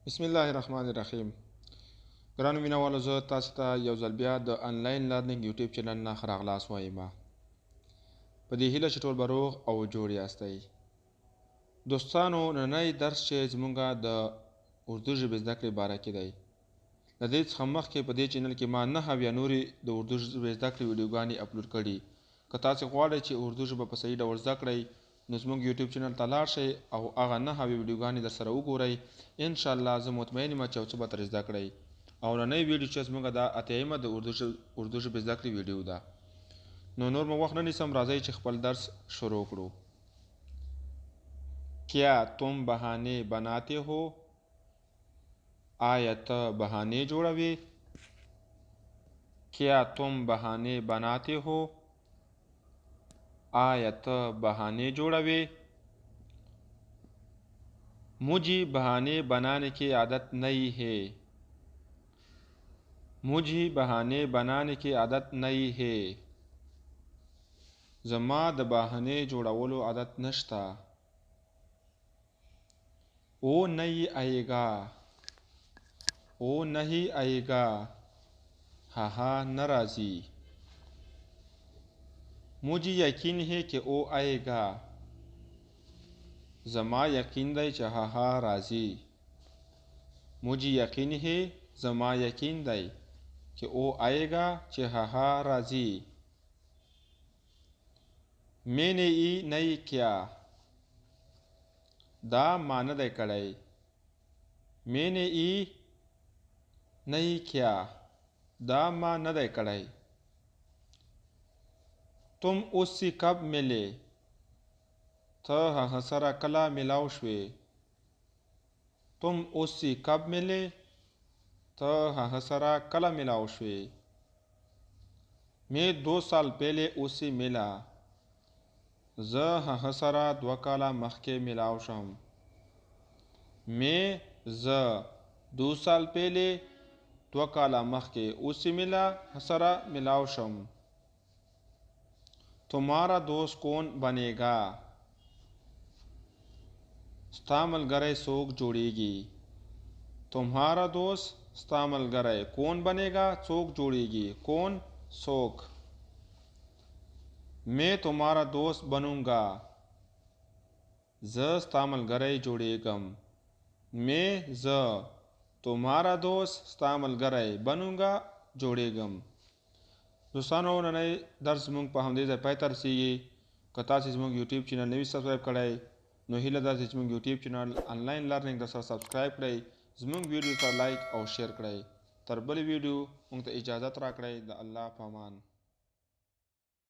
बिस्मिल्लाहिर्रहमानिर्रहीम। ګرانو مینوالو، زه تاسو ته یو ځل بیا د انلاین لرنینګ یوټیوب چینل نه ښه راغلاست وایم. په دې هیله چې ټول به روغ او جوړ یاستئ. دوستانو، نننی درس چې زمونږ د اردو ژبې زده کړې باره کې دی. د دې څخه مخکې په دې چینل کې ما 9 یا نورې د اردو ژبې زده کړې ویډیوګانې اپلوډ کړي. که تاسو غواړئ چې اردو ژبه په صحیح ډول زده کړئ، نو زموږ یوټیوب چینل ته لاړ شئ او هغه 9 ویډیوګانې در سره وګورئ. ان شاء الله زه مطمئن یم چې یو څه به ترې زده کړئ. او نننۍ ویډیو چې زموږ د اتیمه د اردو ژبې زده کړې ویډیو ده. نو نور مو وخت نه نیسم، راځئ چې خپل درس شروع کړو. کیا تم بہانے بناتے ہو؟ آیا ته بہانے جوړوي؟ کیا تم بہانے بناتے ہو؟ آیا ته بہانے جوړوي؟ मुझे बहाने बनाने की आदत नहीं है। मुझे बहाने बनाने की आदत नहीं है। زما د بهانې جوړولو عادت نشته. او नहीं आएगा. او नहीं आएगा. ها ناراضي. मुझे यकीन है कि او आएगा. زما یقین دی چې ها راځي. मुझे यकीन है. زما یقین دی چې او آएगा چې ها راځي. मैंने ये नहीं किया. دا ما نه دی کړی. मैंने ये नहीं किया. دا ما نه دی کړی. तुम उससे कब मिले. ته هغه سره کله ملاو شوې. तुम उससे कब मिले. ته هغه سره کله ملاو شوې. मैं 2 साल पहले उससे मिला. زه هغه سره 2 کاله مخکې ملاو شم. मैं زه 2 साल पहले 2 کاله مخکې उससे मिला سره ملاو شم. तुम्हारा दोस्त कौन बनेगा. ستا ملګری څوک جوړیږي. तुम्हारा दोस्त ستا ملګری कौन बनेगा څوک جوړیږي. कौन څوک. मैं तुम्हारा दोस्त बनूंगा. زه ستا ملګری جوړیږم. मैं زه तुम्हारा दोस्त ستا ملګری बनूंगा جوړیږم. دوستانو، نننی درس زموږ په همدې ځای پای ته رسیږي. که تاسو زموږ یوټیوب چینل نوي سبسکرایب کړئ، نو هیله ده چې زموږ یوټیوب چینل انلاین لرنینګ در سره سبسکرایب کړئ، زموږ ویډیو ته لایک او شیر کړئ. تر بلې ویډیو موږ ته اجازت راکړئ. د الله په امان.